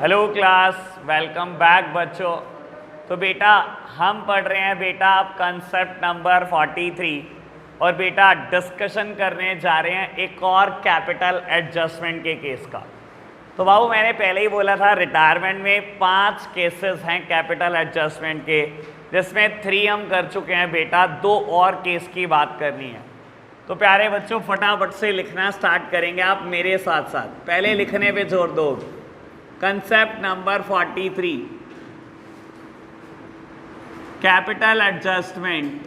Hello class, welcome back बच्चों। तो बेटा हम पढ़ रहे हैं बेटा अब कंसेप्ट नंबर 43 और बेटा डिस्कशन करने जा रहे हैं एक और कैपिटल एडजस्टमेंट के केस का। तो बाबू मैंने पहले ही बोला था रिटायरमेंट में 5 केसेस हैं कैपिटल एडजस्टमेंट के, जिसमें 3 हम कर चुके हैं बेटा, 2 और केस की बात करनी है। तो प्यारे बच्चों फटाफट से लिखना स्टार्ट करेंगे आप मेरे साथ साथ। पहले लिखने पे जोर दो। Concept number 43 capital adjustment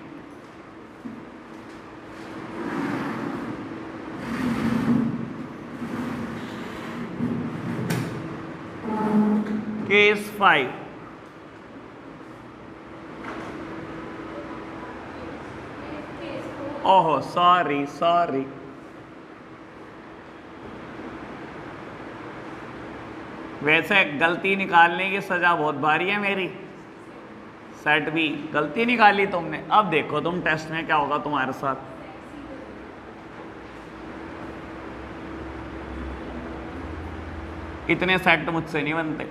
case 5। ओहो सॉरी वैसे गलती निकालने की सजा बहुत भारी है मेरी। सेट भी गलती निकाली तुमने, अब देखो तुम टेस्ट में क्या होगा तुम्हारे साथ। इतने सेट मुझसे नहीं बनते।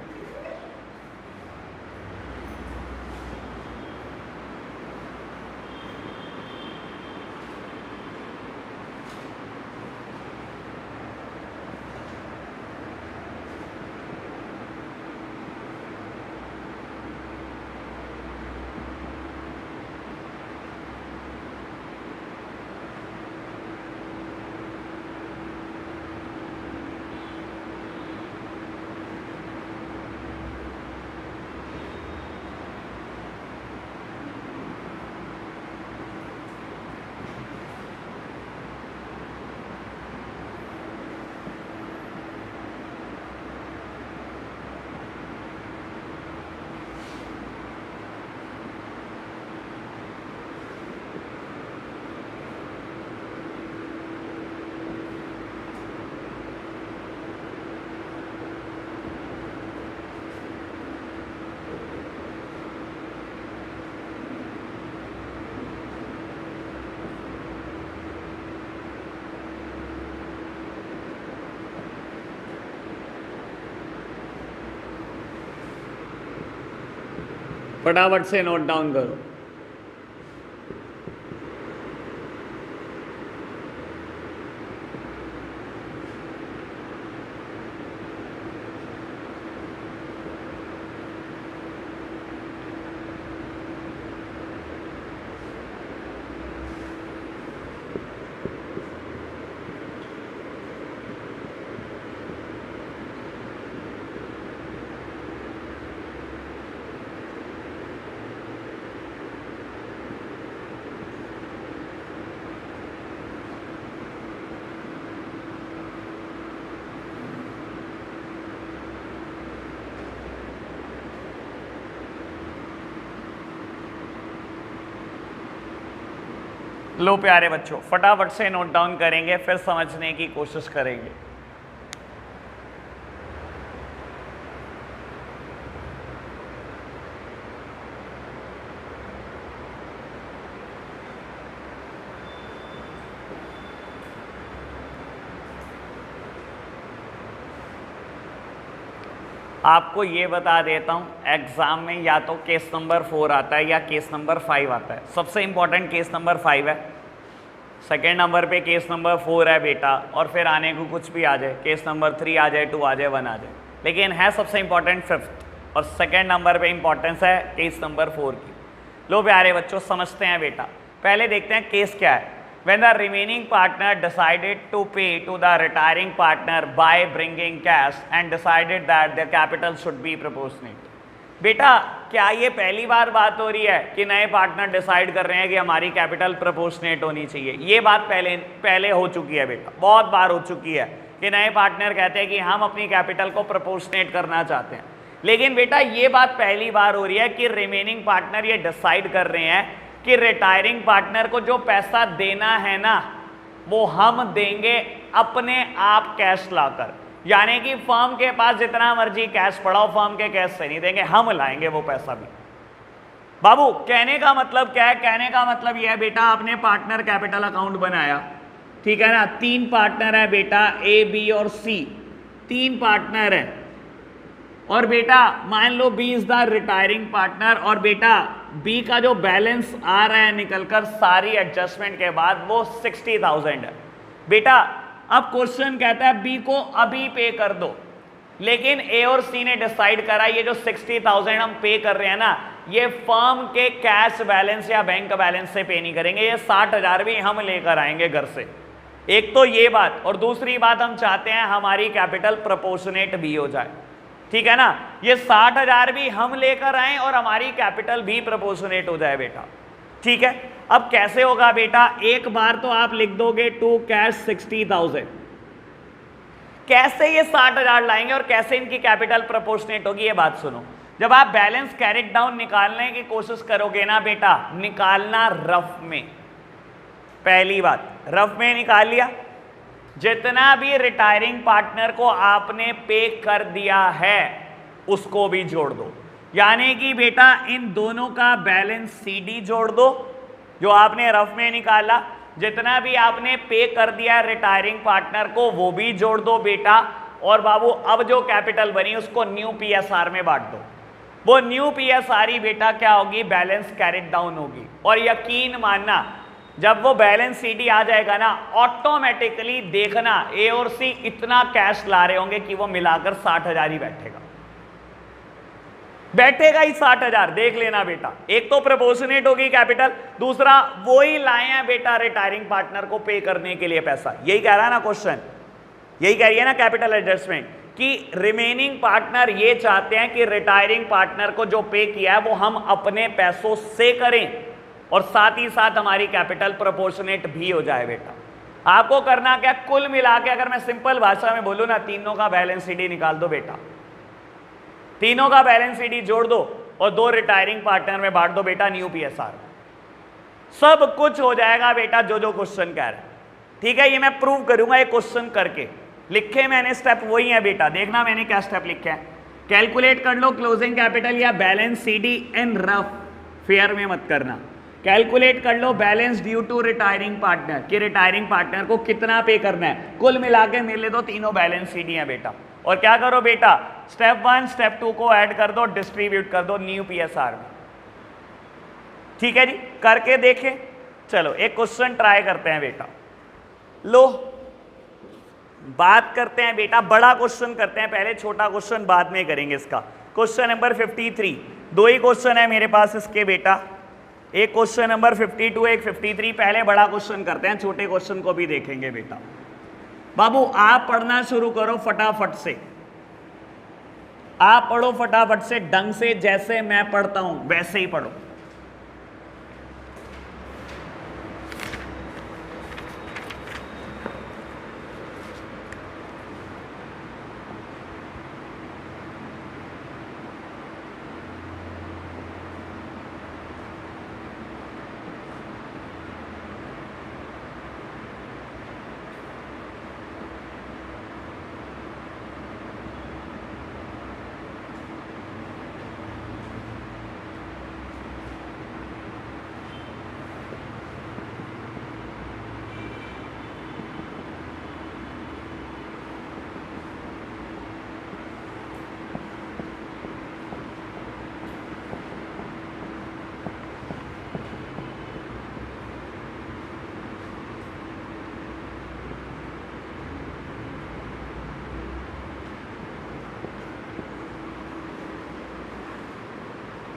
फटाफट से नोट डाउन करो। लो प्यारे बच्चों फटाफट से नोट डाउन करेंगे, फिर समझने की कोशिश करेंगे। आपको ये बता देता हूँ, एग्जाम में या तो केस नंबर 4 आता है या केस नंबर 5 आता है। सबसे इंपॉर्टेंट केस नंबर 5 है, सेकेंड नंबर पे केस नंबर 4 है बेटा, और फिर आने को कुछ भी आ जाए, केस नंबर 3 आ जाए, 2 आ जाए, 1 आ जाए, लेकिन है सबसे इंपॉर्टेंट 5th और सेकेंड नंबर पे इंपॉर्टेंस है केस नंबर 4 की। लो प्यारे बच्चों समझते हैं बेटा, पहले देखते हैं केस क्या है। When the remaining partner decided to pay to the retiring partner by bringing cash and decided that their capital should be proportionate। बेटा क्या ये पहली बार बात हो रही है कि नए पार्टनर डिसाइड कर रहे हैं कि हमारी कैपिटल प्रोपोर्शनेट होनी चाहिए? ये बात पहले हो चुकी है बेटा, बहुत बार हो चुकी है कि नए पार्टनर कहते हैं कि हम अपनी कैपिटल को प्रोपोर्शनेट करना चाहते हैं। लेकिन बेटा ये बात पहली बार हो रही है कि रिमेनिंग पार्टनर ये डिसाइड कर रहे हैं कि रिटायरिंग पार्टनर को जो पैसा देना है ना वो हम देंगे अपने आप कैश लाकर। यानी कि फर्म के पास जितना मर्जी कैश पड़ा हो, फर्म के कैश से नहीं देंगे, हम लाएंगे वो पैसा भी। बाबू कहने का मतलब क्या है? कहने का मतलब यह है बेटा, आपने पार्टनर कैपिटल अकाउंट बनाया, ठीक है ना, 3 पार्टनर है बेटा, ए बी और सी, 3 पार्टनर है और बेटा मान लो B is the retiring partner, और बेटा बी का जो बैलेंस आ रहा है निकलकर सारी एडजस्टमेंट के बाद वो 60,000 है। बेटा अब क्वेश्चन कहता है बी को अभी पे कर दो, लेकिन ए और सी ने डिसाइड करा ये जो 60,000 हम पे कर रहे हैं ना, ये फर्म के कैश बैलेंस या बैंक बैलेंस से पे नहीं करेंगे, ये 60,000 भी हम लेकर आएंगे घर से। एक तो ये बात, और दूसरी बात हम चाहते हैं हमारी कैपिटल प्रोपोर्शनेट भी हो जाए, ठीक है ना। ये 60,000 भी हम लेकर आए और हमारी कैपिटल भी प्रोपोर्शनेट हो जाए बेटा, ठीक है। अब कैसे होगा बेटा, एक बार तो आप लिख दोगे टू कैश 60,000, कैसे ये 60,000 लाएंगे और कैसे इनकी कैपिटल प्रोपोर्शनेट होगी, ये बात सुनो। जब आप बैलेंस कैरिड डाउन निकालने की कोशिश करोगे ना बेटा, निकालना रफ में, पहली बात रफ में निकाल लिया, जितना भी रिटायरिंग पार्टनर को आपने पे कर दिया है उसको भी जोड़ दो, यानी कि बेटा इन दोनों का बैलेंस सीडी जोड़ दो जो आपने रफ में निकाला, जितना भी आपने पे कर दिया रिटायरिंग पार्टनर को वो भी जोड़ दो बेटा, और बाबू अब जो कैपिटल बनी उसको न्यू पीएसआर में बांट दो। वो न्यू पीएसआर ही बेटा क्या होगी, बैलेंस कैरिड डाउन होगी। और यकीन मानना जब वो बैलेंस सीडी आ जाएगा ना, ऑटोमेटिकली देखना ए और सी इतना कैश ला रहे होंगे कि वो मिलाकर 60,000 ही बैठेगा ही 60,000, देख लेना बेटा। एक तो प्रोपोर्शनेट होगी कैपिटल, दूसरा वो ही लाए हैं बेटा रिटायरिंग पार्टनर को पे करने के लिए पैसा। यही कह रहा है ना क्वेश्चन, यही कह रही है ना कैपिटल एडजस्टमेंट, कि रिमेनिंग पार्टनर ये चाहते हैं कि रिटायरिंग पार्टनर को जो पे किया है वो हम अपने पैसों से करें और साथ ही साथ हमारी कैपिटल प्रोपोर्शनेट भी हो जाए बेटा। आपको करना क्या, कुल मिला के अगर मैं सिंपल भाषा में बोलूं ना, तीनों का बैलेंस सीडी निकाल दो बेटा, तीनों का बैलेंस सीडी जोड़ दो और दो रिटायरिंग पार्टनर में बांट दो बेटा न्यू पीएसआर, सब कुछ हो जाएगा बेटा जो जो क्वेश्चन कह रहा है, ठीक है। ये मैं प्रूव करूंगा ये क्वेश्चन करके, लिखे मैंने स्टेप वही है बेटा, देखना मैंने क्या स्टेप लिखे हैं। कैलकुलेट कर लो क्लोजिंग कैपिटल या balance c d in rough, fair में मत करना। कैलकुलेट कर लो balance due to retiring partner, कि रिटायरिंग पार्टनर को कितना पे करना है, कुल मिला के मिले दो तीनों बैलेंस सीडी है बेटा। और क्या करो बेटा, स्टेप 1 स्टेप 2 को ऐड कर दो, डिस्ट्रीब्यूट कर दो न्यू पीएसआर में, ठीक है जी। करके देखें, चलो एक क्वेश्चन ट्राई करते हैं बेटा। लो बात करते हैं बेटा, बड़ा क्वेश्चन करते हैं पहले, छोटा क्वेश्चन बाद में करेंगे इसका। क्वेश्चन नंबर 53, दो ही क्वेश्चन है मेरे पास इसके बेटा, एक क्वेश्चन नंबर 52 एक 53। पहले बड़ा क्वेश्चन करते हैं, छोटे क्वेश्चन को भी देखेंगे बेटा। बाबू आप पढ़ना शुरू करो फटाफट से, आप पढ़ो फटाफट से, ढंग से, जैसे मैं पढ़ता हूं वैसे ही पढ़ो।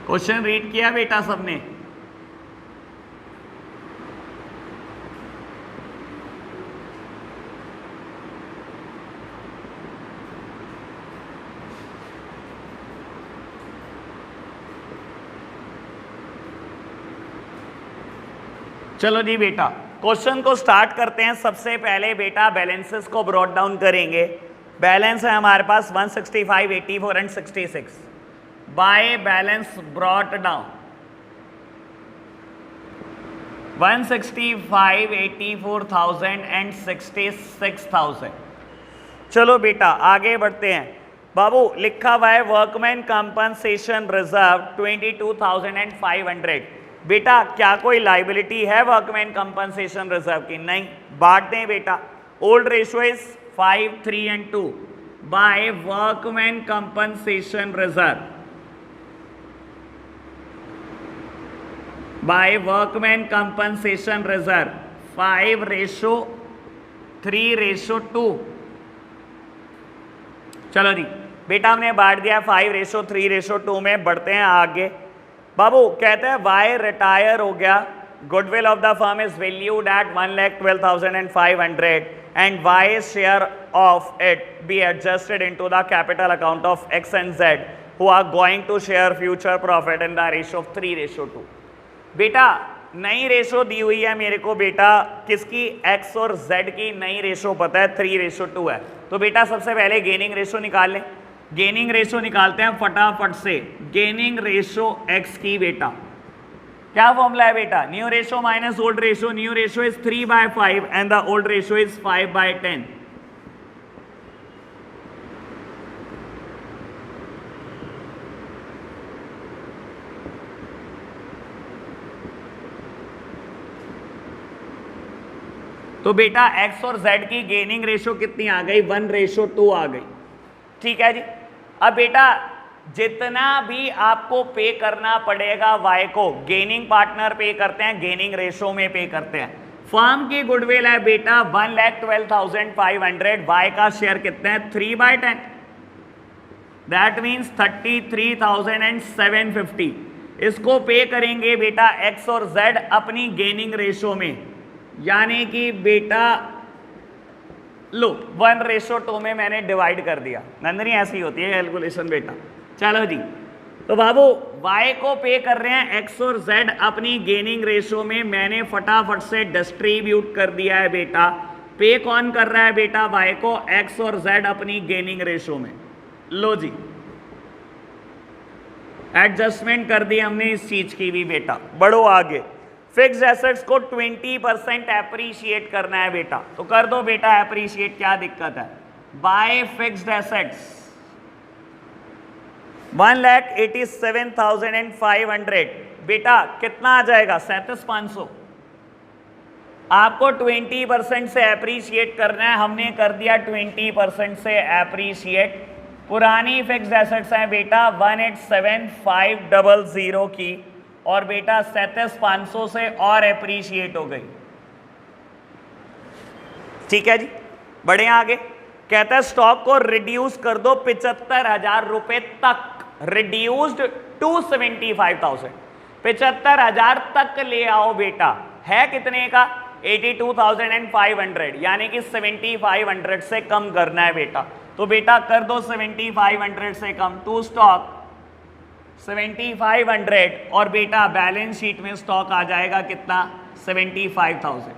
क्वेश्चन रीड किया बेटा सबने? चलो जी बेटा क्वेश्चन को स्टार्ट करते हैं। सबसे पहले बेटा बैलेंसेस को ब्रॉट डाउन करेंगे। बैलेंस है हमारे पास 165, 84 and 66। By balance brought down 165, 84,000 and 66,000। चलो बेटा आगे बढ़ते हैं। बाबू लिखा हुआ है वर्कमैन कंपनसेशन रिजर्व 22,500। बेटा क्या कोई लाइबिलिटी है वर्कमैन कंपनसेशन रिजर्व की? नहीं। बांट दें बेटा। Old ratio is 5, 3 and 2। By workman compensation reserve, by workman compensation reserve 5:3:2। चलो जी बेटा हमने बांट दिया 5:3:2 में। बढ़ते हैं आगे। बाबू कहते हैं वाई रिटायर हो गया, goodwill of the firm is valued at 1,12,500 and Y share of it be adjusted into the capital account of X and Z who are going to share future profit in the ratio of 3:2। बेटा नई ratio दी हुई है मेरे को बेटा, किसकी? X और Z की नई रेशो पता है 3:2 है। तो बेटा सबसे पहले गेनिंग रेशो निकाल लें। गेनिंग रेशो निकालते हैं फटाफट से। गेनिंग रेशो एक्स की बेटा क्या फॉर्मूला है बेटा? New ratio minus old ratio. New ratio is 3/5 and the old ratio is 5/10। तो बेटा x और z की गेनिंग रेशो कितनी आ गई? 1:2 आ गई। ठीक है जी। अब बेटा जितना भी आपको पे करना पड़ेगा y को, गेनिंग पार्टनर पे करते हैं, गेनिंग रेशो में पे करते हैं। फर्म की गुडविल है बेटा 1,12,500, y का शेयर कितने हैं? 3/10, दैट मीन्स 33,750। इसको पे करेंगे बेटा x और z अपनी गेनिंग रेशो में, यानी कि बेटा लो 1:2 में मैंने डिवाइड कर दिया। नंदनी ऐसी होती है कैलकुलेशन बेटा। चलो जी, तो बाबू y को पे कर रहे हैं x और z अपनी गेनिंग रेशो में, मैंने फटाफट से डिस्ट्रीब्यूट कर दिया है बेटा। पे कौन कर रहा है बेटा? y को x और z अपनी गेनिंग रेशो में। लो जी एडजस्टमेंट कर दी हमने इस चीज की भी बेटा। बढ़ो आगे। फिक्स्ड एसेट्स को 20% एप्रीशिएट करना है बेटा, तो कर दो बेटा एप्रीशिएट, क्या दिक्कत है? बाय फिक्स्ड एसेट्स 1,87,500 बेटा कितना आ जाएगा? 37,500। आपको 20% से एप्रीशिएट करना है, हमने कर दिया 20% से एप्रीशिएट। पुरानी फिक्स्ड एसेट्स हैं बेटा 187,500 की, और बेटा 37,500 से और एप्रीशिएट हो गई। ठीक है जी, बढ़े आगे। कहता है स्टॉक को रिड्यूस कर दो 75,000 रुपए तक, रिड्यूस्ड टू 75,000, 75,000 तक ले आओ बेटा। है कितने का? 82,500, यानी कि 7,500 से कम करना है बेटा। तो बेटा कर दो 7,500 से कम टू स्टॉक 7,500, और बेटा बैलेंस शीट में स्टॉक आ जाएगा कितना? 75,000।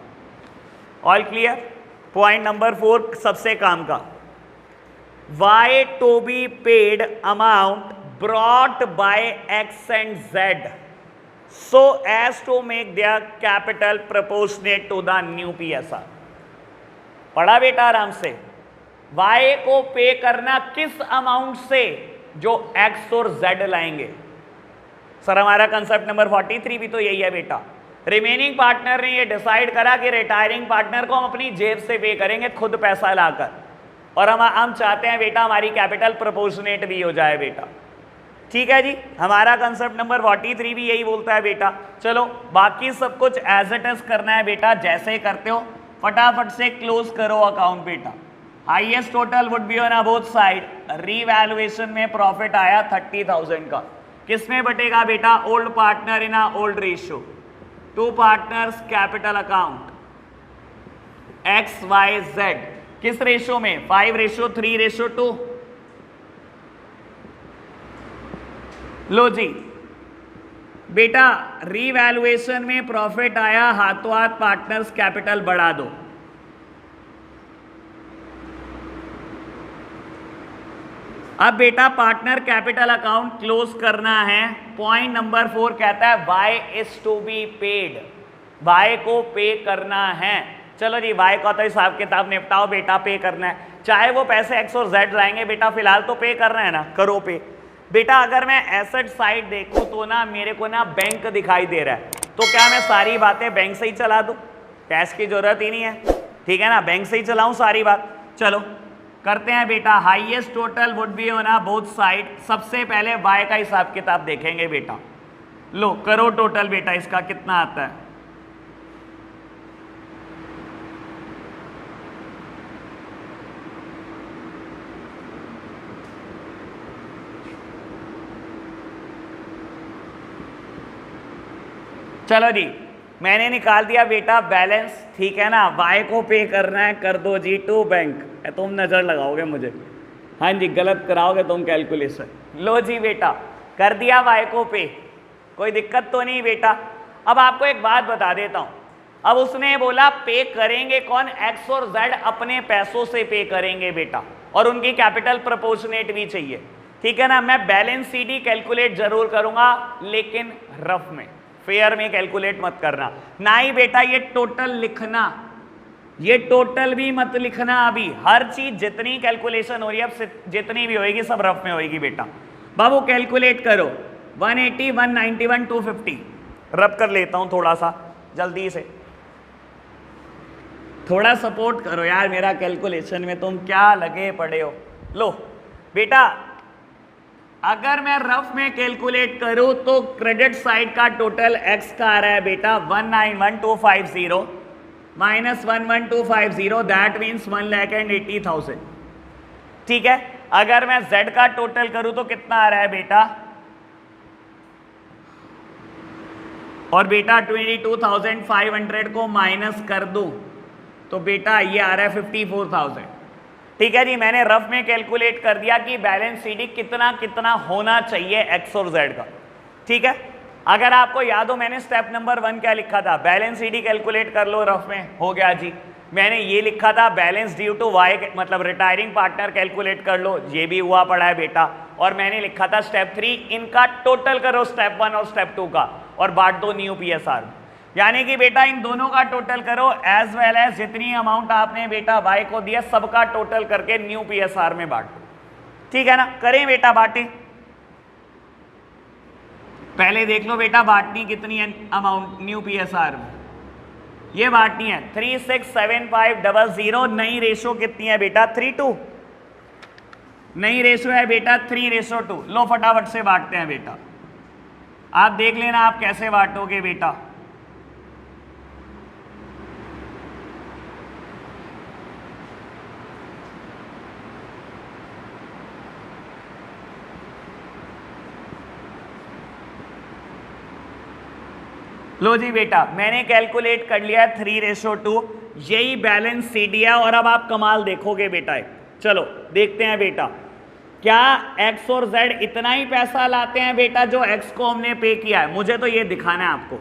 All clear? पॉइंट नंबर 4 सबसे काम का। Y to be paid amount brought by X and Z so as to make their capital proportionate to the new PSR. पढ़ा बेटा आराम से। वाई को पे करना किस अमाउंट से? जो एक्स और जेड लाएंगे। सर हमारा कंसेप्ट नंबर 43 भी तो यही है बेटा। रिमेनिंग पार्टनर ने ये डिसाइड करा कि रिटायरिंग पार्टनर को हम अपनी जेब से पे करेंगे, खुद पैसा लाकर, और हम चाहते हैं बेटा हमारी कैपिटल प्रोपोर्शनेट भी हो जाए बेटा। ठीक है जी, हमारा कंसेप्ट नंबर 43 भी यही बोलता है बेटा। चलो बाकी सब कुछ एज इट इज करना है बेटा, जैसे ही करते हो फटाफट से क्लोज करो अकाउंट बेटा। Highest total would be on both side. Revaluation में प्रॉफिट आया 30,000 का। किसमें बटेगा बेटा? Old partner in old ratio, to partners capital account X Y Z. किस रेशियो में? 5:3:2। लो जी बेटा रीवैल्यूएशन में प्रॉफिट आया, हाथों हाथ पार्टनर्स कैपिटल बढ़ा दो। अब बेटा पार्टनर कैपिटल अकाउंट क्लोज करना है। पॉइंट नंबर 4 कहता है Y is to be paid, Y को पे करना है। चलो जी वाई का तो हिसाब किताब निपटाओ बेटा, पे करना है। चाहे वो पैसे एक्स और जेड लाएंगे बेटा, फिलहाल तो पे करना है ना, करो पे बेटा। अगर मैं एसेट साइड देखूं तो ना मेरे को ना बैंक दिखाई दे रहा है, तो क्या मैं सारी बातें बैंक से ही चला दूं? कैश की जरूरत ही नहीं है, ठीक है ना, बैंक से ही चलाऊं सारी बात। चलो करते हैं बेटा, highest total would be on both side. सबसे पहले y का हिसाब किताब देखेंगे बेटा। लो करो टोटल बेटा, इसका कितना आता है। चलो जी, मैंने निकाल दिया बेटा बैलेंस, ठीक है ना। वाई को पे करना है, कर दो जी टू बैंक। तुम नज़र लगाओगे मुझे, हाँ जी, गलत कराओगे तुम कैलकुलेशन। लो जी बेटा, कर दिया वाई को पे, कोई दिक्कत तो नहीं बेटा। अब आपको एक बात बता देता हूँ, अब उसने बोला पे करेंगे कौन, एक्स और जेड अपने पैसों से पे करेंगे बेटा, और उनकी कैपिटल प्रोपोर्शनेट भी चाहिए, ठीक है ना। मैं बैलेंस सीडी कैलकुलेट जरूर करूंगा, लेकिन रफ में, फेयर में कैलकुलेट मत करना। ना ही बेटा ये टोटल लिखना, ये टोटल भी मत लिखना अभी। हर चीज जितनी कैलकुलेशन हो रही है, अब जितनी भी होएगी सब रफ में होएगी बेटा। बाबू कैलकुलेट करो, 180, 191, 250। रब कर लेता हूं थोड़ा सा जल्दी से, थोड़ा सपोर्ट करो यार मेरा कैलकुलेशन में, तुम क्या लगे पड़े हो। लो बेटा, अगर मैं रफ में कैलकुलेट करूं तो क्रेडिट साइड का टोटल एक्स का आ रहा है बेटा 191,250 माइनस 11250, दैट मीन्स 1,80,000, ठीक है। अगर मैं जेड का टोटल करूं तो कितना आ रहा है बेटा, और बेटा 22,500 को माइनस कर दूं तो बेटा ये आ रहा है 54,000, ठीक है जी। मैंने रफ में कैलकुलेट कर दिया कि बैलेंस सीडी कितना कितना होना चाहिए एक्स और जेड का, ठीक है। अगर आपको याद हो मैंने स्टेप नंबर 1 क्या लिखा था, बैलेंस सीडी कैलकुलेट कर लो, रफ में हो गया जी। मैंने ये लिखा था बैलेंस ड्यू टू वाई, मतलब रिटायरिंग पार्टनर कैलकुलेट कर लो, ये भी हुआ पड़ा है बेटा। और मैंने लिखा था स्टेप 3 इनका टोटल करो, स्टेप 1 और स्टेप 2 का, और बांट दो न्यू पीएसआर। यानी कि बेटा इन दोनों का टोटल करो, एज वेल एज जितनी अमाउंट आपने बेटा वाई को दिया सबका टोटल करके न्यू पीएसआर में बांटो, ठीक है ना। करें बेटा बांटें, पहले देख लो बेटा बांटनी कितनी है अमाउंट न्यू पीएसआर में, ये बांटनी है 367500। नई रेशो कितनी है बेटा 3:2, नई रेशो है बेटा 3:2। लो फटाफट से बांटते हैं बेटा, आप देख लेना आप कैसे बांटोगे बेटा। लो जी बेटा, मैंने कैलकुलेट कर लिया 3:2, यही बैलेंस सीडी है। और अब आप कमाल देखोगे बेटा, चलो देखते हैं बेटा, क्या एक्स और जेड इतना ही पैसा लाते हैं बेटा जो एक्स को हमने पे किया है, मुझे तो ये दिखाना है आपको।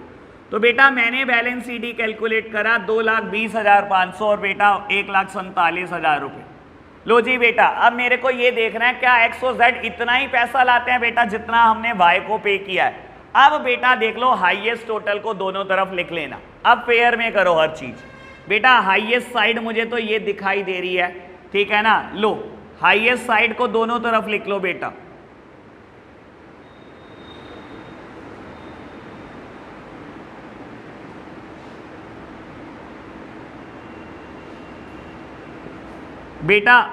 तो बेटा मैंने बैलेंस सीडी कैलकुलेट करा 2,20,500 और बेटा 1,47,000 रुपये। लो जी बेटा, अब मेरे को ये देखना है क्या एक्स और जेड इतना ही पैसा लाते हैं बेटा जितना हमने वाई को पे किया है। अब बेटा देख लो, हाईएस्ट टोटल को दोनों तरफ लिख लेना। अब पेयर में करो हर चीज बेटा। हाईएस्ट साइड मुझे तो ये दिखाई दे रही है, ठीक है ना। लो हाईएस्ट साइड को दोनों तरफ लिख लो बेटा। बेटा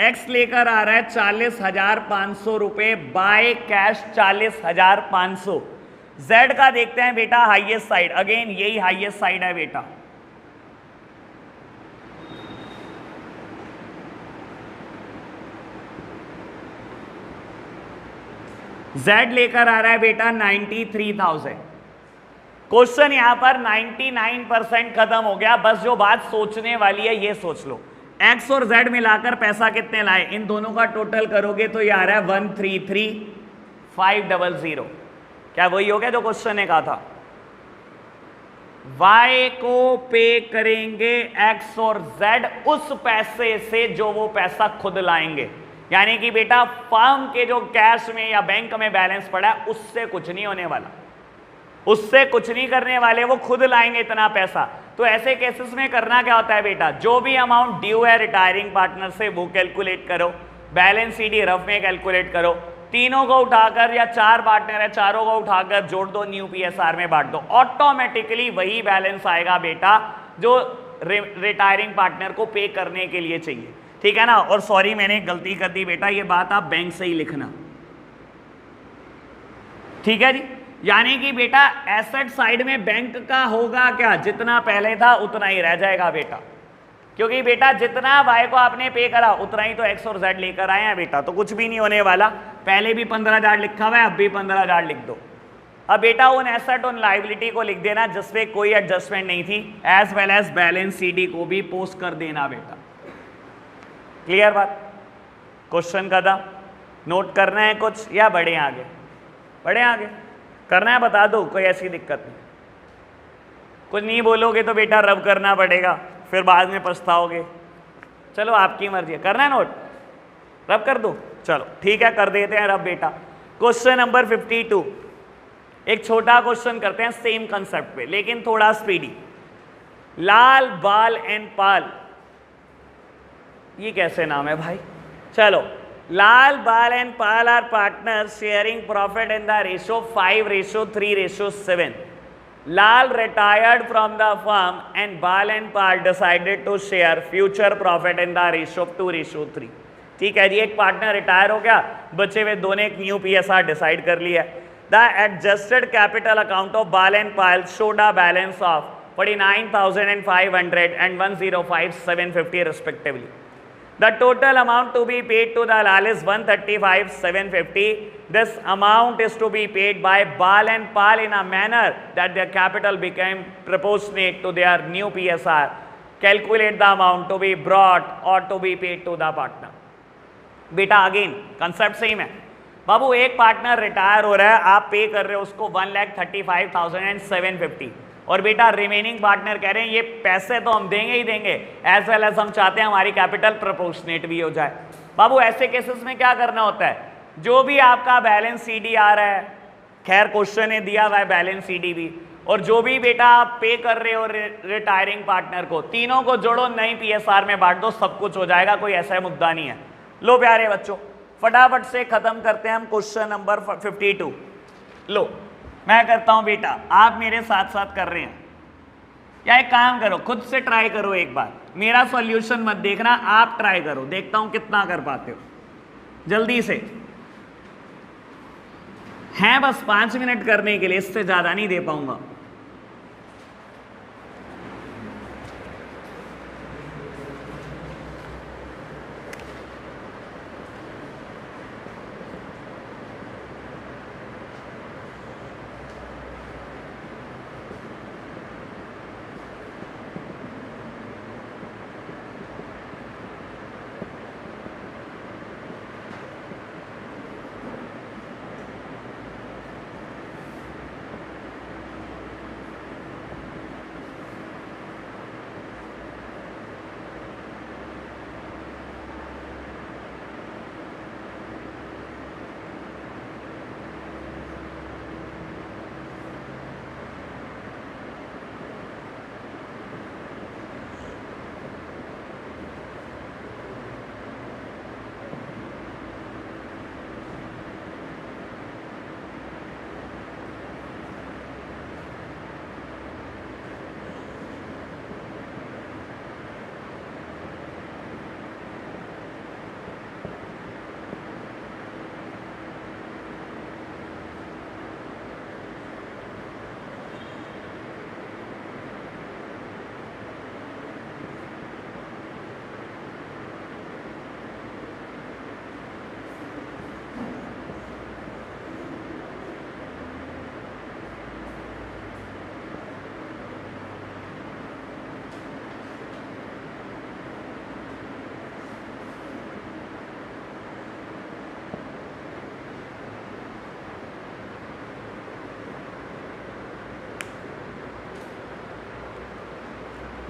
एक्स लेकर आ रहा है 40,500 रुपए बाय कैश, 40,500। जेड का देखते हैं बेटा हाईएस्ट साइड, अगेन यही हाईएस्ट साइड है बेटा। जेड लेकर आ रहा है बेटा 93,000। क्वेश्चन यहां पर 99% खत्म हो गया, बस जो बात सोचने वाली है ये सोच लो, एक्स और जेड मिलाकर पैसा कितने लाए, इन दोनों का टोटल करोगे तो ये आ रहा है 133,500। क्या वही हो गया जो क्वेश्चन ने कहा था, वाई को पे करेंगे एक्स और जेड उस पैसे से जो वो पैसा खुद लाएंगे। यानी कि बेटा फर्म के जो कैश में या बैंक में बैलेंस पड़ा है उससे कुछ नहीं होने वाला, उससे कुछ नहीं करने वाले, वो खुद लाएंगे इतना पैसा। तो ऐसे केसेस में करना क्या होता है बेटा, जो भी अमाउंट ड्यू है रिटायरिंग पार्टनर से वो कैलकुलेट करो, बैलेंस सीडी रफ में कैलकुलेट करो, तीनों को उठाकर या 4 पार्टनर है चारों को उठाकर जोड़ दो, न्यू पीएसआर में बांट दो, ऑटोमेटिकली वही बैलेंस आएगा बेटा जो रिटायरिंग पार्टनर को पे करने के लिए चाहिए। ठीक है ना। और सॉरी मैंने एक गलती कर दी बेटा, ये बात आप बैंक से ही लिखना, ठीक है जी। यानी कि बेटा एसेट साइड में बैंक का होगा क्या, जितना पहले था उतना ही रह जाएगा बेटा, क्योंकि बेटा जितना वाई को आपने पे करा उतना ही तो एक्स और जेड लेकर आए हैं बेटा, तो कुछ भी नहीं होने वाला। पहले भी 15,000 लिखा हुआ है, अब भी 15,000 लिख दो। अब बेटा उन एसेट उन लाइबिलिटी को लिख देना जिसपे कोई एडजस्टमेंट नहीं थी, as well as balance CD को भी पोस्ट कर देना बेटा। क्लियर बात। क्वेश्चन कदम नोट करना है कुछ या बढ़े आगे? बढ़े आगे करना है, बता दो, कोई ऐसी दिक्कत नहीं। कुछ नहीं बोलोगे तो बेटा रब करना पड़ेगा, फिर बाद में पछताओगे। चलो आपकी मर्जी है, करना है नोट, रब कर दो, चलो ठीक है कर देते हैं रब बेटा। क्वेश्चन नंबर 52, एक छोटा क्वेश्चन करते हैं सेम कंसेप्ट पे लेकिन थोड़ा स्पीडी। लाल बाल एंड पाल, ये कैसे नाम है भाई? चलो, Lal Bal and Pal are partners sharing profit in the ratio 5:3:7. Lal retired from the firm and Bal and Pal decided to share future profit in the ratio of 2:3. ठीक है जी, एक पार्टनर रिटायर हो गया, बचे हुए दोनों एक न्यू PSR डिसाइड कर लिया। The adjusted capital account of Bal and Pal showed a balance of 49,500 and 105,750 respectively. The total amount to be paid to the Lal is 135,750. This amount is to be paid by Bal and Pal in a manner that their capital became proportionate to their new PSR. Calculate the amount to be brought or to be paid to the partner. बेटा again concept same है बाबू, एक partner retire हो रहा है, आप पे कर रहे हो उसको 1,35,750 और बेटा रिमेनिंग पार्टनर कह रहे हैं ये पैसे तो हम देंगे ही देंगे, एज वेल एज हम चाहते हैं हमारी कैपिटल प्रोपोर्शनेट भी हो जाए। बाबू ऐसे केसेस में क्या करना होता है, जो भी आपका बैलेंस सीडी आ रहा है, खैर क्वेश्चन ने दिया हुआ है बैलेंस सीडी भी, और जो भी बेटा आप पे कर रहे हो रिटायरिंग पार्टनर को, तीनों को जोड़ो, नई PSR में बांट दो, सब कुछ हो जाएगा, कोई ऐसा मुद्दा नहीं है। लो प्यारे बच्चों फटाफट से खत्म करते हैं हम क्वेश्चन नंबर 52। लो मैं करता हूं बेटा, आप मेरे साथ साथ कर रहे हैं, या एक काम करो खुद से ट्राई करो एक बार, मेरा सॉल्यूशन मत देखना, आप ट्राई करो, देखता हूं कितना कर पाते हो। जल्दी से हैं बस 5 मिनट करने के लिए, इससे ज्यादा नहीं दे पाऊंगा।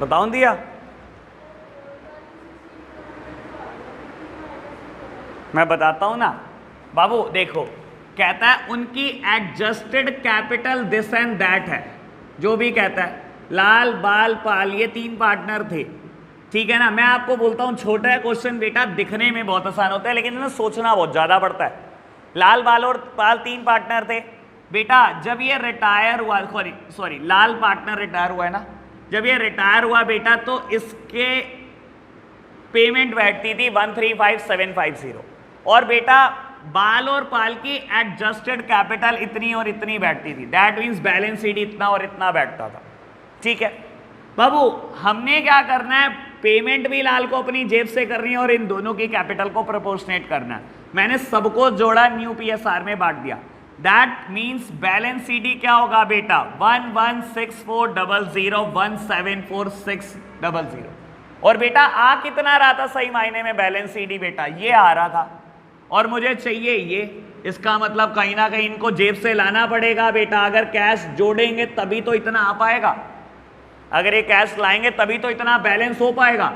बताऊं दिया, मैं बताता हूं ना बाबू, देखो कहता है उनकी adjusted capital this and that है, जो भी कहता है लाल बाल पाल ये 3 पार्टनर थे, ठीक है ना। मैं आपको बोलता हूं छोटा है क्वेश्चन बेटा, दिखने में बहुत आसान होता है लेकिन इन्हें सोचना बहुत ज्यादा पड़ता है। लाल बाल और पाल 3 पार्टनर थे बेटा, जब ये रिटायर हुआ, सॉरी लाल पार्टनर रिटायर हुआ है ना, जब ये रिटायर हुआ बेटा तो इसके पेमेंट बैठती थी 135750 और बेटा बाल और पाल की एडजस्टेड कैपिटल इतनी और इतनी बैठती थी, दैट मीन्स बैलेंस शीट इतना और इतना बैठता था। ठीक है बाबू, हमने क्या करना है, पेमेंट भी लाल को अपनी जेब से करनी है और इन दोनों की कैपिटल को प्रोपोर्शनेट करना है। मैंने सबको जोड़ा, न्यू पीएसआर में बांट दिया, दैट मीन्स बैलेंस सीडी क्या होगा बेटा 116400174600 और बेटा आ कितना रहा था सही मायने में बैलेंस सीडी बेटा, ये आ रहा था और मुझे चाहिए ये। इसका मतलब कहीं ना कहीं इनको जेब से लाना पड़ेगा बेटा, अगर कैश जोड़ेंगे तभी तो इतना आ पाएगा, अगर ये कैश लाएंगे तभी तो इतना बैलेंस हो पाएगा।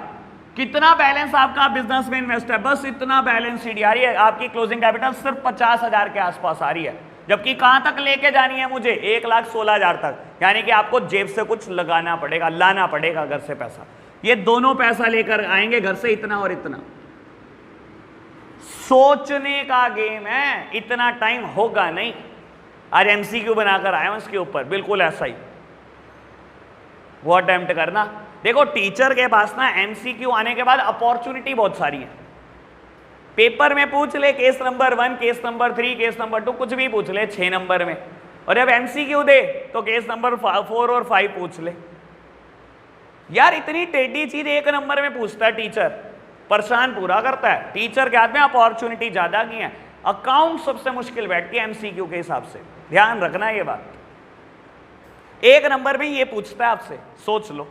कितना बैलेंस आपका बिजनेस में इन्वेस्ट है, बस इतना बैलेंस शीट आ रही है, आपकी क्लोजिंग कैपिटल सिर्फ 50,000 के आसपास आ रही है, जबकि कहां तक लेके जानी है मुझे 1,16,000 तक, यानी कि आपको जेब से कुछ लगाना पड़ेगा, लाना पड़ेगा घर से पैसा। ये दोनों पैसा लेकर आएंगे घर से, इतना और इतना। सोचने का गेम है, इतना टाइम होगा नहीं। आज एमसीक्यू बनाकर आया हूं इसके ऊपर, बिल्कुल ऐसा ही वो अटेम्प्ट करना। देखो टीचर के पास ना एमसीक्यू आने के बाद अपॉर्चुनिटी बहुत सारी है। पेपर में पूछ ले case number 1, case number 3, case number 2, कुछ भी पूछ ले 6 नंबर में, और जब एमसीक्यू दे तो केस नंबर 4 और 5 पूछ ले। यार इतनी टेढ़ी चीज 1 नंबर में पूछता है टीचर, परेशान पूरा करता है। टीचर के हाथ में अपॉर्चुनिटी ज्यादा की है। अकाउंट सबसे मुश्किल बैठती है एमसीक्यू के हिसाब से, ध्यान रखना ये बात। 1 नंबर में ये पूछता है आपसे, सोच लो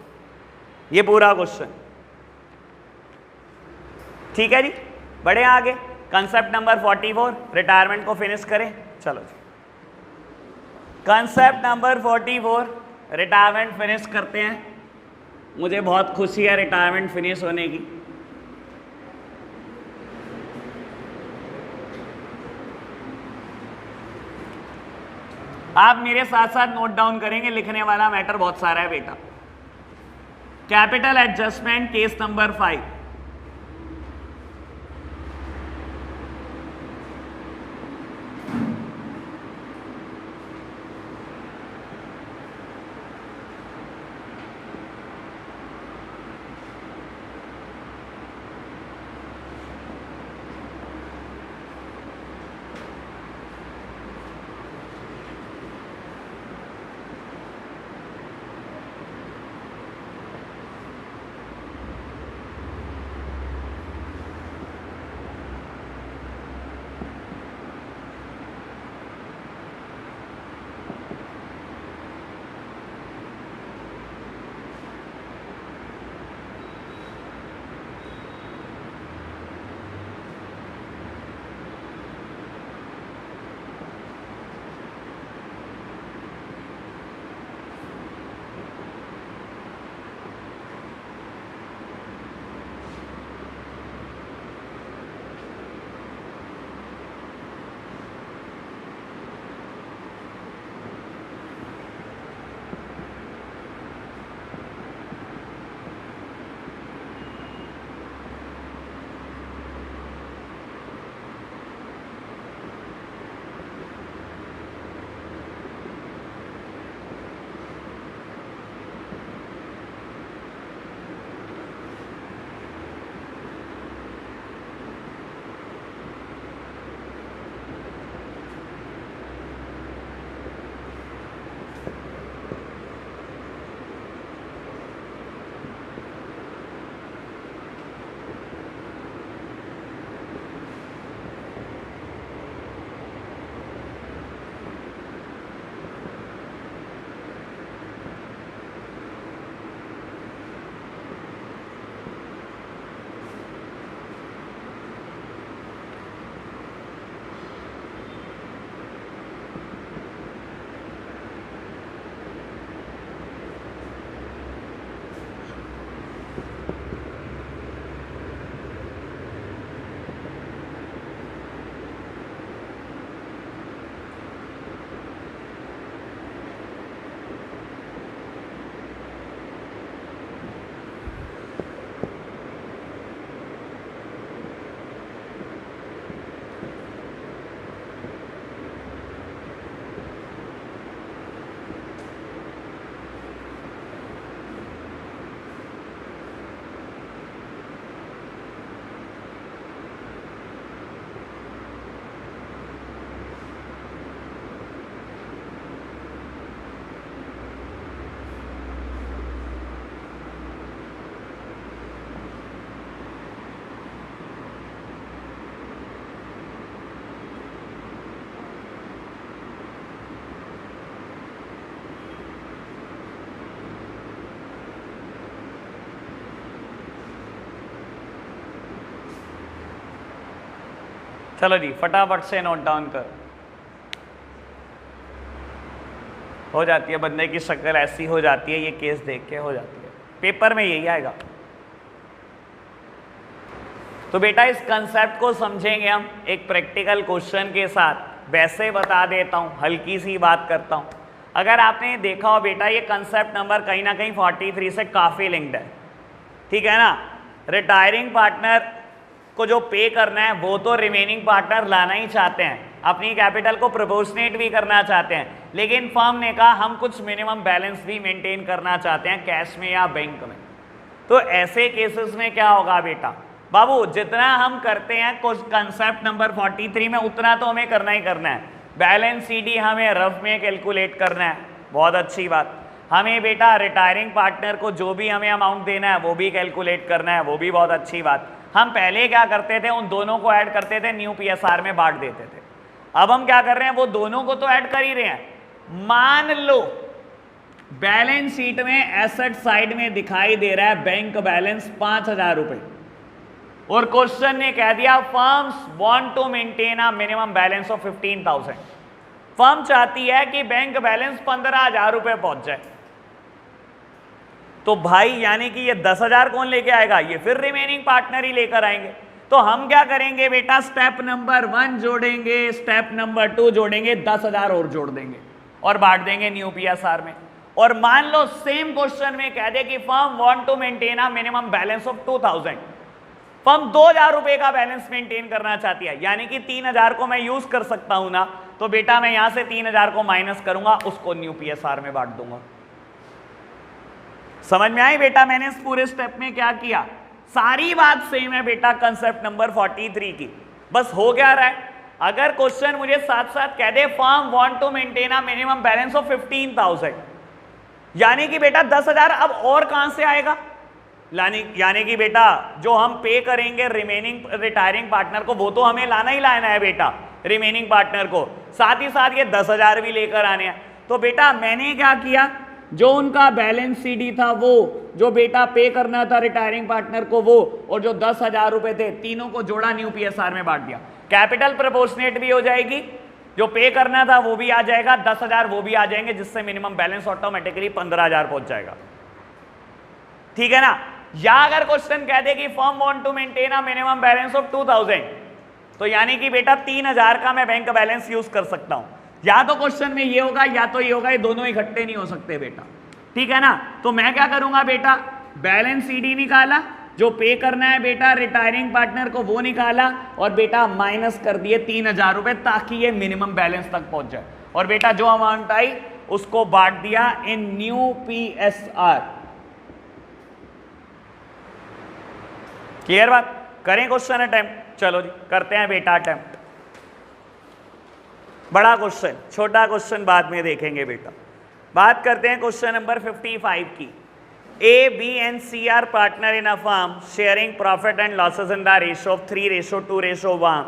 ये पूरा क्वेश्चन। ठीक है जी, बढ़े आगे। कंसेप्ट नंबर 44, रिटायरमेंट को फिनिश करें। चलो जी, कंसेप्ट नंबर 44 रिटायरमेंट फिनिश करते हैं। मुझे बहुत खुशी है रिटायरमेंट फिनिश होने की। आप मेरे साथ साथ नोट डाउन करेंगे, लिखने वाला मैटर बहुत सारा है बेटा। कैपिटल एडजस्टमेंट केस नंबर 5, चलो जी फटाफट से नोट डाउन कर। हो जाती है बंदे की शक्ल ऐसी हो जाती है, ये केस देख के हो जाती है, पेपर में यही आएगा। तो बेटा इस कंसेप्ट को समझेंगे हम एक प्रैक्टिकल क्वेश्चन के साथ। वैसे बता देता हूं, हल्की सी बात करता हूं। अगर आपने देखा हो बेटा ये कंसेप्ट नंबर कहीं ना कहीं 43 से काफी लिंक्ड है, ठीक है ना। रिटायरिंग पार्टनर को जो पे करना है वो तो रिमेनिंग पार्टनर लाना ही चाहते हैं, अपनी कैपिटल को प्रोपोर्शनेट भी करना चाहते हैं, लेकिन फर्म ने कहा हम कुछ मिनिमम बैलेंस भी मेंटेन करना चाहते हैं कैश में या बैंक में। तो ऐसे केसेस में क्या होगा बेटा, बाबू जितना हम करते हैं कुछ कंसेप्ट नंबर 43 में उतना तो हमें करना ही करना है। बैलेंस सीडी हमें रफ में कैलकुलेट करना है, बहुत अच्छी बात। हमें बेटा रिटायरिंग पार्टनर को जो भी हमें अमाउंट देना है वो भी कैलकुलेट करना है, वो भी बहुत अच्छी बात। हम पहले क्या करते थे, उन दोनों को ऐड करते थे, न्यू पीएसआर में बांट देते थे। अब हम क्या कर रहे हैं, वो दोनों को तो ऐड कर ही रहे हैं। मान लो बैलेंस शीट में एसेट साइड में दिखाई दे रहा है बैंक बैलेंस 5000 रुपए, और क्वेश्चन ने कह दिया firms want to maintain a minimum balance of 15,000। Firm चाहती है कि बैंक बैलेंस 15,000 रुपए पहुंच जाए। तो भाई यानी कि ये 10,000 कौन लेके आएगा, ये फिर रिमेनिंग पार्टनर ही लेकर आएंगे। तो हम क्या करेंगे बेटा, स्टेप नंबर 1 जोड़ेंगे, स्टेप नंबर 2 जोड़ेंगे, 10,000 और जोड़ देंगे और बांट देंगे न्यू पीएसआर में। और मान लो सेम क्वेश्चन में कह दे कि firm want to maintain a minimum balance of 2,000। Firm 2,000 रुपए का बैलेंस मेंटेन करना चाहती है, यानी कि 3,000 को मैं यूज कर सकता हूं ना, तो बेटा मैं यहां से 3,000 को माइनस करूंगा, उसको न्यू पीएसआर में बांट दूंगा। समझ में आई बेटा, मैंने इस पूरे स्टेप में क्या किया, सारी बात सेम है बेटा कंसेप्ट नंबर 43 की। बस हो क्या रहा है, अगर क्वेश्चन मुझे साथ साथ कह दे firm want to maintain a minimum balance of 15,000, यानी कि बेटा 10,000 अब और कहां से आएगा, यानी कि बेटा जो हम पे करेंगे रिमेनिंग रिटायरिंग पार्टनर को वो तो हमें लाना ही लाना है बेटा, रिमेनिंग पार्टनर को, साथ ही साथ ये 10,000 भी लेकर आने हैं। तो बेटा मैंने क्या किया, जो उनका बैलेंस सीडी था वो, जो बेटा पे करना था रिटायरिंग पार्टनर को वो, और जो 10,000 रुपए थे, तीनों को जोड़ा, न्यू पीएसआर में बांट दिया। कैपिटल प्रोपोर्शनेट भी हो जाएगी, जो पे करना था वो भी आ जाएगा, 10,000 वो भी आ जाएंगे, जिससे मिनिमम बैलेंस ऑटोमेटिकली 15,000 पहुंच जाएगा। ठीक है ना। या अगर क्वेश्चन कह दे कि firm want to maintain a minimum balance of 2,000, तो यानी कि बेटा 3,000 का मैं बैंक बैलेंस यूज कर सकता हूं। या तो क्वेश्चन में ये होगा या तो ये होगा, ये दोनों इकट्ठे नहीं हो सकते बेटा, ठीक है ना। तो मैं क्या करूंगा बेटा, बैलेंस सीडी निकाला, जो पे करना है बेटा रिटायरिंग पार्टनर को वो निकाला, और बेटा माइनस कर दिए 3,000 रुपए, ताकि ये मिनिमम बैलेंस तक पहुंच जाए। और बेटा जो अमाउंट आई उसको बांट दिया इन न्यू पीएसआर। क्लियर बात, करें क्वेश्चन अटेम्प्ट, चलो जी करते हैं बेटा अटेम्प्ट। बड़ा क्वेश्चन, छोटा क्वेश्चन बाद में देखेंगे बेटा। बात करते हैं क्वेश्चन नंबर 55 की। A, B and C are partner in a firm sharing profit and losses in the ratio of 3:2:1।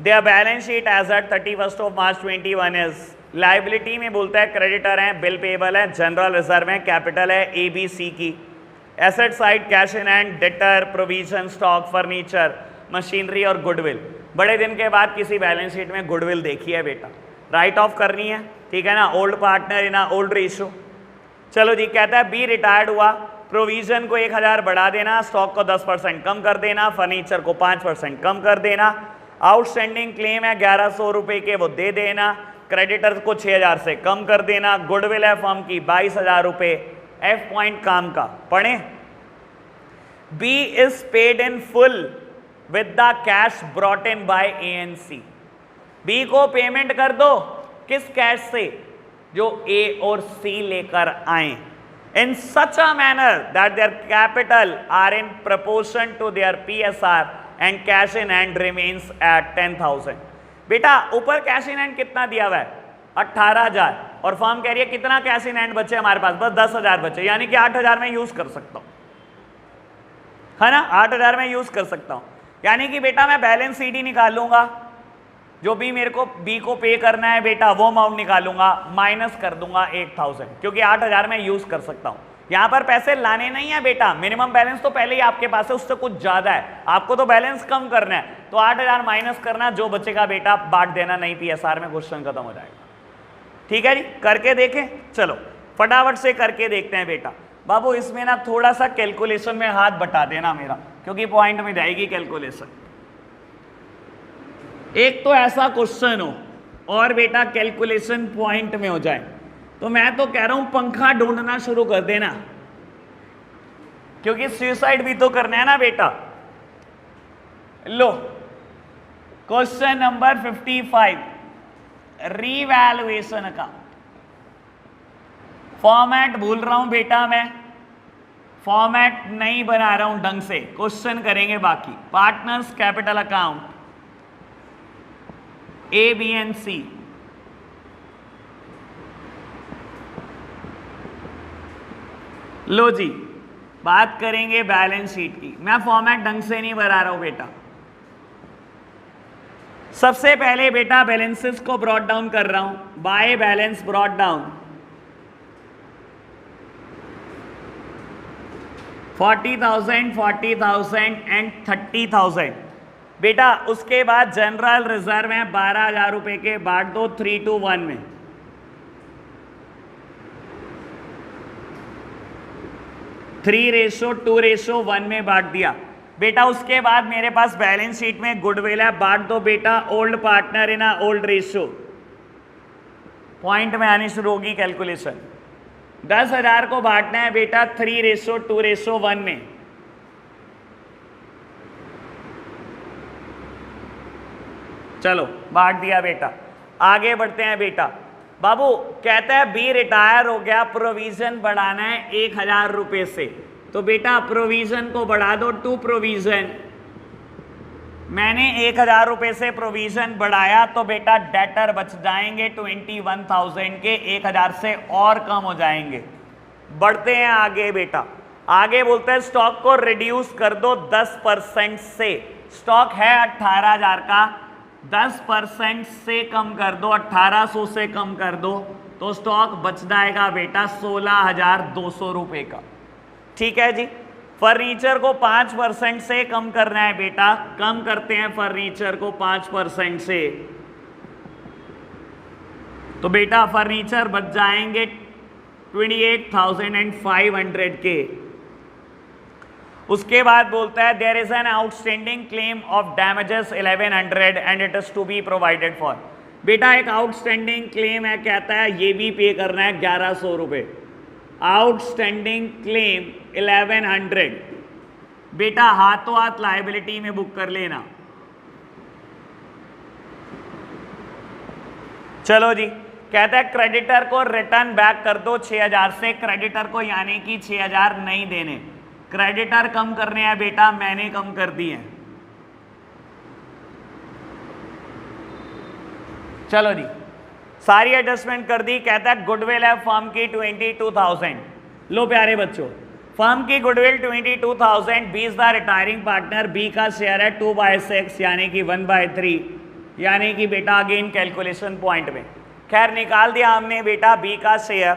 Their balance sheet as at 31 March 21 is. Liability में बोलता है क्रेडिटर है, बिल पेबल है, जनरल रिजर्व है, capital है A B C की। Asset side cash in hand, debtor, provision, stock, furniture, machinery और goodwill. बड़े दिन के बाद किसी बैलेंस शीट में गुडविल देखी है बेटा, राइट ऑफ करनी है, ठीक है ना। Old partner in old ratio. चलो जी, कहता है बी रिटायर्ड हुआ, प्रोविजन को 1,000 बढ़ा देना, स्टॉक को 10% कम कर देना, फर्नीचर को 5% कम कर देना, आउटस्टैंडिंग क्लेम है 1,100 रुपए के वो दे देना, क्रेडिटर्स को 6,000 से कम कर देना, गुडविल है फर्म की 22,000 रुपए। एफ पॉइंट काम का पढ़े, B is paid in full with the cash brought in by A and C. B को पेमेंट कर दो, किस कैश से, जो ए और सी लेकर आए, in such a manner that their capital are in proportion to their PSR and cash in hand remains at 10,000। बेटा ऊपर कैश इन हैंड कितना दिया हुआ है, 18,000, और फर्म कह रही है कितना कैश इन हैंड बचे हमारे पास, बस 10,000 बचे, यानी कि 8,000 में यूज कर सकता हूं, है ना, 8,000 में यूज कर सकता हूं। यानी कि बेटा मैं बैलेंस सीडी निकालूंगा, जो भी मेरे को बी को पे करना है बेटा वो अमाउंट निकालूंगा, माइनस कर दूंगा 8,000, क्योंकि 8,000 में यूज कर सकता हूं। यहां पर पैसे लाने नहीं है बेटा, मिनिमम बैलेंस तो पहले ही आपके पास है, उससे कुछ ज्यादा है, आपको तो बैलेंस कम करना है, तो 8000 माइनस करना, जो बचेगा बेटा बांट देना, नहीं पीएसआर में क्वेश्चन खत्म हो जाएगा। ठीक है जी, करके देखें, चलो फटाफट से करके देखते हैं बेटा। बाबू इसमें ना थोड़ा सा कैलकुलेशन में हाथ बटा देना मेरा, क्योंकि पॉइंट में जाएगी कैलकुलेशन। एक तो ऐसा क्वेश्चन हो और बेटा कैलकुलेशन पॉइंट में हो जाए, तो मैं तो कह रहा हूं पंखा ढूंढना शुरू कर देना, क्योंकि सुसाइड भी तो करना है ना बेटा। लो क्वेश्चन नंबर 55 रीवैल्यूएशन का फॉर्मेट भूल रहा हूं बेटा, मैं फॉर्मेट नहीं बना रहा हूं ढंग से, क्वेश्चन करेंगे बाकी। Partners capital account A B and C, लो जी बात करेंगे बैलेंस शीट की। मैं फॉर्मेट ढंग से नहीं बना रहा हूं बेटा। सबसे पहले बेटा बैलेंसेस को ब्रॉट डाउन कर रहा हूं, by balance brought down 40,000, 40,000 and 30,000 बेटा। उसके बाद जनरल रिजर्व है 12,000 रुपए के, बांट दो 3:1 में। थ्री 3:2:1 में बांट दिया बेटा। उसके बाद मेरे पास बैलेंस शीट में गुडविल है, बांट दो बेटा old partner in old ratio. Point में आनी शुरू होगी कैलकुलेशन। 10,000 को बांटना है बेटा 3:2:1 में। चलो बांट दिया बेटा, आगे बढ़ते हैं बेटा। बाबू कहता है बी रिटायर हो गया, प्रोविजन बढ़ाना है 1,000 रुपए से, तो बेटा प्रोविजन को बढ़ा दो टू प्रोविजन। मैंने 1,000 रुपए से प्रोविजन बढ़ाया, तो बेटा डेटर बच जाएंगे 21,000 के, 1,000 से और कम हो जाएंगे। बढ़ते हैं आगे बेटा। आगे बोलते हैं स्टॉक को रिड्यूस कर दो 10% से। स्टॉक है 18,000 का, 10% से कम कर दो, 1800 से कम कर दो, तो स्टॉक बच जाएगा बेटा 16,200 रुपए का। ठीक है जी। फर्नीचर को 5% से कम करना है बेटा, कम करते हैं फर्नीचर को 5% से, तो बेटा फर्नीचर बच जाएंगे 28,500 के। उसके बाद बोलता है there is an outstanding claim of damages 1100 and it is to be provided for. बेटा एक आउटस्टैंडिंग क्लेम है, कहता है ये भी पे करना है 1100 रुपए। आउटस्टैंडिंग क्लेम 1100 बेटा हाथों हाथ लायबिलिटी में बुक कर लेना। चलो जी, कहता है क्रेडिटर को रिटर्न बैक कर दो 6,000 से। क्रेडिटर को यानी कि 6,000 नहीं देने, क्रेडिटर कम करने हैं बेटा, मैंने कम कर दिए। चलो जी, सारी एडजस्टमेंट कर दी। कहता है गुडविल है फर्म की 22,000। लो प्यारे बच्चों, फर्म की goodwill 22,000, 20 the retiring partner, B का शेयर है 2/6 यानी कि 1/3, यानी कि बेटा अगेन कैलकुलेशन पॉइंट में। खैर निकाल दिया हमने बेटा बी का शेयर।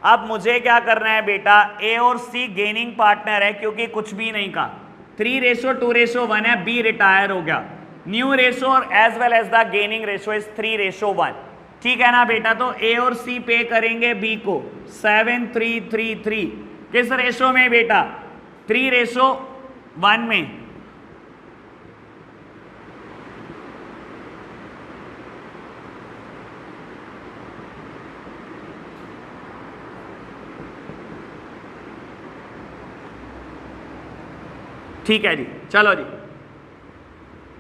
अब मुझे क्या करना है बेटा, ए और सी गेनिंग पार्टनर है क्योंकि कुछ भी नहीं का, 3:2:1 है, बी रिटायर हो गया। न्यू रेशो और as well as the gaining ratio is 3:1। ठीक है ना बेटा, तो ए और सी पे करेंगे बी को 7:3:3:3 किस रेशो में बेटा, 3:1 में। ठीक है जी, चलो जी,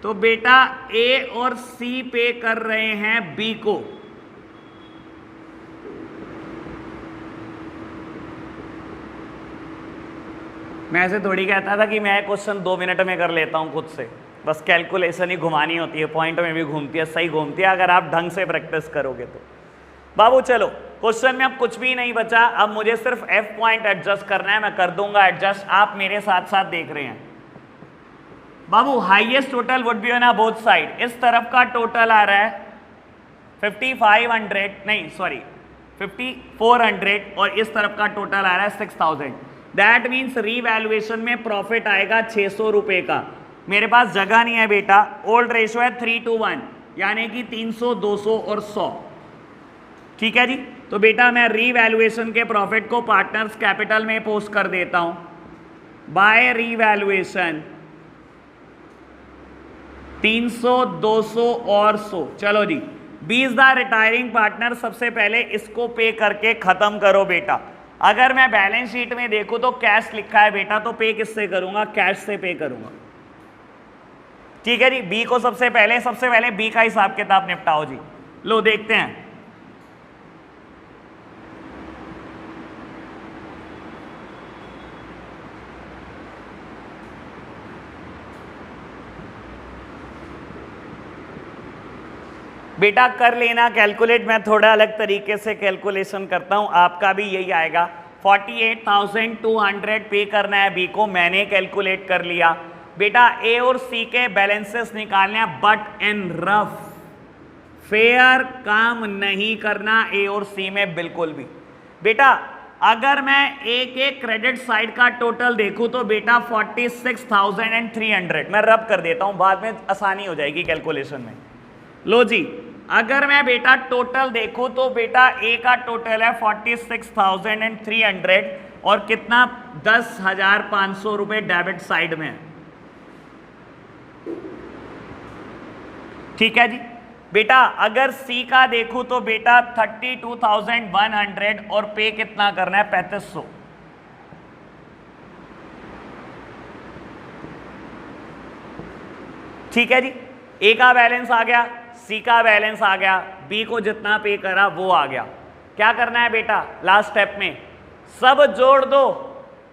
तो बेटा ए और सी पे कर रहे हैं बी को। मैं ऐसे थोड़ी कहता था कि मैं क्वेश्चन 2 मिनट में कर लेता हूं खुद से, बस कैलकुलेशन ही घुमानी होती है, पॉइंट में भी घूमती है, सही घूमती है अगर आप ढंग से प्रैक्टिस करोगे तो। बाबू चलो, क्वेश्चन में अब कुछ भी नहीं बचा, अब मुझे सिर्फ एफ पॉइंट एडजस्ट करना है, मैं कर दूंगा एडजस्ट, आप मेरे साथ साथ देख रहे हैं। बाबू highest total would be on both side, इस तरफ का टोटल आ रहा है 5500 नहीं सॉरी 5400 और इस तरफ का टोटल आ रहा है 6000। दैट मीन्स रीवैल्यूएशन में प्रॉफिट आएगा 600 रुपए का। मेरे पास जगह नहीं है बेटा, ओल्ड रेशो है 3:1 यानी कि 300, 200 और 100। ठीक है जी, तो बेटा मैं रीवैल्यूएशन के प्रॉफिट को पार्टनर्स कैपिटल में पोस्ट कर देता हूं बाय रीवैल्यूएशन 300, 200 और 100। चलो जी, 20 द रिटायरिंग पार्टनर, सबसे पहले इसको पे करके खत्म करो बेटा। अगर मैं बैलेंस शीट में देखूं तो कैश लिखा है बेटा, तो पे किससे करूंगा? कैश से पे करूंगा। ठीक है जी, बी को सबसे पहले बी का हिसाब किताब निपटाओ जी। लो देखते हैं। बेटा कर लेना कैलकुलेट, मैं थोड़ा अलग तरीके से कैलकुलेशन करता हूं, आपका भी यही आएगा। 48,200 पे करना है बी को, मैंने कैलकुलेट कर लिया। बेटा ए और सी के बैलेंसेस निकालने हैं, बट इन रफ। फेयर काम नहीं करना ए और सी में बिल्कुल भी। बेटा अगर मैं ए के क्रेडिट साइड का टोटल देखूं तो बेटा 46,300, मैं रब कर देता हूं, बाद में आसानी हो जाएगी कैलकुलेशन में। लो जी, अगर मैं बेटा टोटल देखूं तो बेटा ए का टोटल है 46,300 और कितना 10,500 रुपए डेबिट साइड में है। ठीक है जी। बेटा अगर सी का देखूं तो बेटा 32,100 और पे कितना करना है? 3500। ठीक है जी, ए का बैलेंस आ गया, सी का बैलेंस आ गया, बी को जितना पे करा वो आ गया। क्या करना है बेटा? लास्ट स्टेप में सब जोड़ दो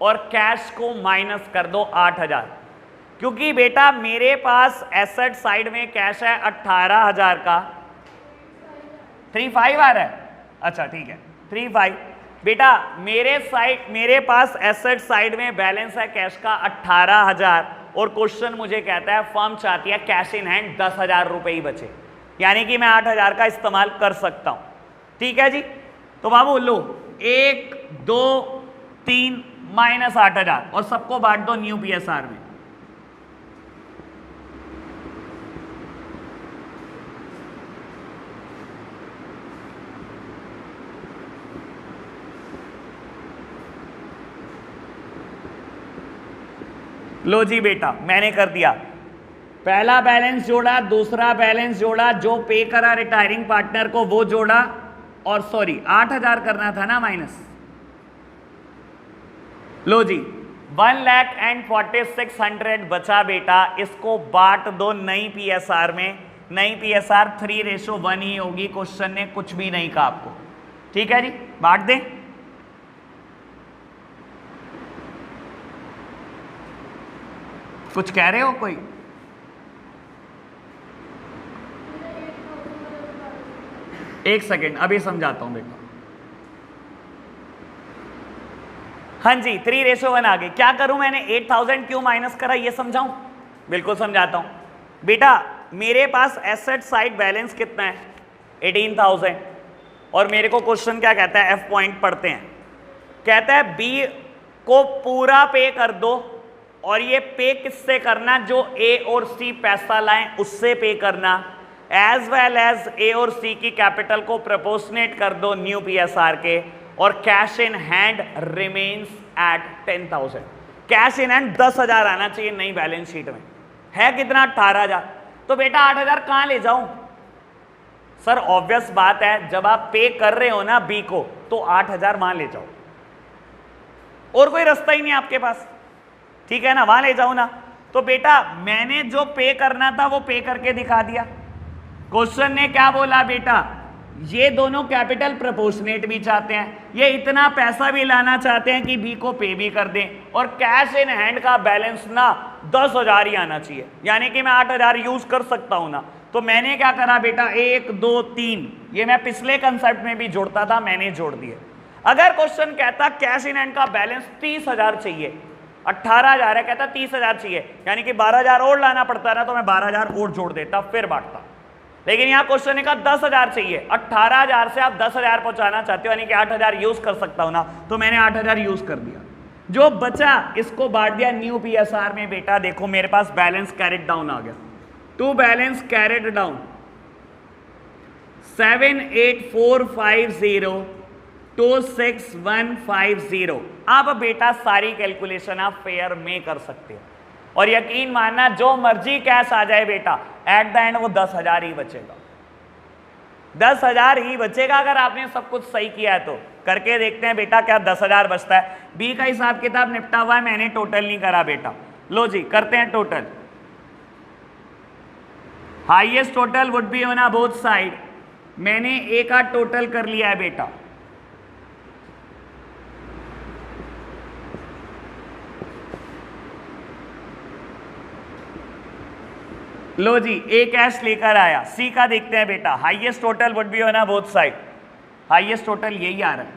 और कैश को माइनस कर दो 8,000, क्योंकि बेटा मेरे पास एसेट साइड में कैश है 18,000 का। 35 आ रहा है, अच्छा ठीक है 35। बेटा मेरे पास एसेट साइड में बैलेंस है कैश का 18,000 और क्वेश्चन मुझे कहता है फर्म चाहती है कैश इन हैंड 10,000 रुपए ही बचे, यानी कि मैं 8,000 का इस्तेमाल कर सकता हूं। ठीक है जी, तो बाबू लो 1, 2, 3 माइनस 8,000 और सबको बांट दो न्यू पीएसआर में। लो जी बेटा मैंने कर दिया, पहला बैलेंस जोड़ा, दूसरा बैलेंस जोड़ा, जो पे करा रिटायरिंग पार्टनर को वो जोड़ा, और सॉरी 8,000 करना था ना माइनस। लो जी 1,46,100 बचा बेटा, इसको बांट दो नई पीएसआर में। नई पीएसआर 3:1 ही होगी, क्वेश्चन ने कुछ भी नहीं कहा आपको। ठीक है जी, बांट दें। कुछ कह रहे हो कोई? एक सेकेंड अभी समझाता हूं बेटा। हाँ जी 3:1 आ गई। क्या करूं मैंने? 8,000 क्यों माइनस करा ये समझाऊं? बिल्कुल समझाता हूं। बेटा मेरे पास एसेट साइड बैलेंस कितना है? 18,000 और मेरे को क्वेश्चन क्या कहता है? एफ पॉइंट पढ़ते हैं। कहता है बी को पूरा पे कर दो, और ये पे किससे करना? जो ए और सी पैसा लाएं उससे पे करना, एज वेल एज ए और सी की कैपिटल को प्रोपोर्शनेट कर दो न्यू पीएसआर के, और cash in hand remains at 10,000। Cash in hand 10,000 आना चाहिए नई बैलेंस शीट में, है कितना? 18,000। तो बेटा 8,000 कहां ले जाऊं? सर ऑब्वियस बात है, जब आप पे कर रहे हो ना बी को, तो 8,000 वहां ले जाओ, और कोई रास्ता ही नहीं आपके पास। ठीक है ना, वहां ले जाओ ना। तो बेटा मैंने जो पे करना था वो पे करके दिखा दिया। क्वेश्चन ने क्या बोला बेटा? ये दोनों कैपिटल प्रोपोर्शनेट भी चाहते हैं, ये इतना पैसा भी लाना चाहते हैं कि बी को पे भी कर दें, और कैश इन हैंड का बैलेंस ना 10,000 ही आना चाहिए, यानी कि मैं 8,000 यूज कर सकता हूं ना। तो मैंने क्या करा बेटा? 1, 2, 3, ये मैं पिछले कंसेप्ट में भी जोड़ता था, मैंने जोड़ दिए। अगर क्वेश्चन कहता कैश इन हैंड का बैलेंस 30,000 चाहिए, 18,000 है, कहता 30,000 चाहिए, यानी कि 12,000 और लाना पड़ता ना, तो मैं 12,000 और जोड़ देता, फिर बांटता। लेकिन यहाँ क्वेश्चन का 10,000 चाहिए, 18,000 से आप 10,000 पहुंचाना चाहते हो, यानी कि 8,000 यूज कर सकता हूं ना, तो मैंने 8,000 यूज कर दिया। जो बचा इसको बांट दिया न्यू PSR में। बेटा देखो मेरे पास बैलेंस कैरेट डाउन आ गया, टू बैलेंस कैरेट डाउन 78450 26150। अब बेटा सारी कैलकुलेशन आप फेयर में कर सकते हो, और यकीन मानना जो मर्जी कैश आ जाए बेटा, एट द एंड वो 10,000 ही बचेगा, 10,000 ही बचेगा अगर आपने सब कुछ सही किया है तो। करके देखते हैं बेटा क्या 10,000 बचता है। बी का हिसाब किताब निपटा हुआ है, मैंने टोटल नहीं करा बेटा। लो जी करते हैं total. Highest total would be on both side, मैंने एक आध टोटल कर लिया है बेटा। लो जी ए कैश लेकर आया। सी का देखते हैं बेटा, highest total would be on both side, highest total यही आ रहा है।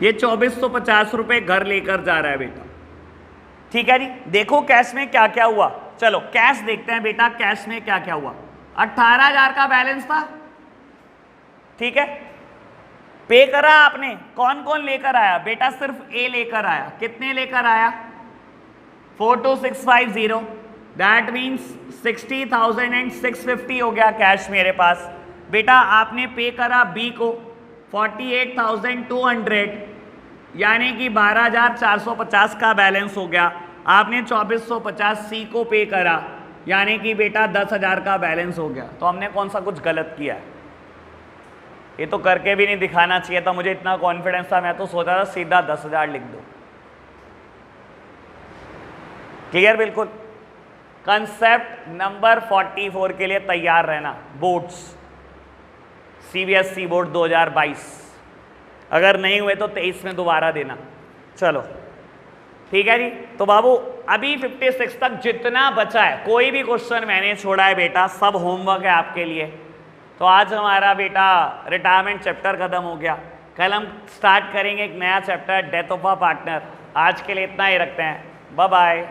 ये 2450 रुपए घर लेकर जा रहा है बेटा, ठीक है जी। देखो कैश में क्या क्या हुआ, चलो कैश देखते हैं बेटा, कैश में क्या क्या हुआ। 18,000 का बैलेंस था, ठीक है। पे करा आपने, कौन कौन लेकर आया बेटा? सिर्फ ए लेकर आया। कितने लेकर आया? 42650, दैट मीन्स 60,650 हो गया कैश मेरे पास। बेटा आपने पे करा बी को 48,200, यानी कि 12,450 का बैलेंस हो गया। आपने 2450 सी को पे करा, यानी कि बेटा 10,000 का बैलेंस हो गया। तो हमने कौन सा कुछ गलत किया है? ये तो करके भी नहीं दिखाना चाहिए था, मुझे इतना कॉन्फिडेंस था, मैं तो सोचा था सीधा 10,000 लिख दो। क्लियर बिल्कुल। कंसेप्ट नंबर 44 के लिए तैयार रहना। बोर्ड्स CBSE बोर्ड 2022, अगर नहीं हुए तो 23 में दोबारा देना। चलो ठीक है जी। तो बाबू अभी 56 तक जितना बचा है, कोई भी क्वेश्चन मैंने छोड़ा है बेटा, सब होमवर्क है आपके लिए। तो आज हमारा बेटा रिटायरमेंट चैप्टर खत्म हो गया, कल हम स्टार्ट करेंगे एक नया chapter, death of a partner. आज के लिए इतना ही रखते हैं, बाय बाय।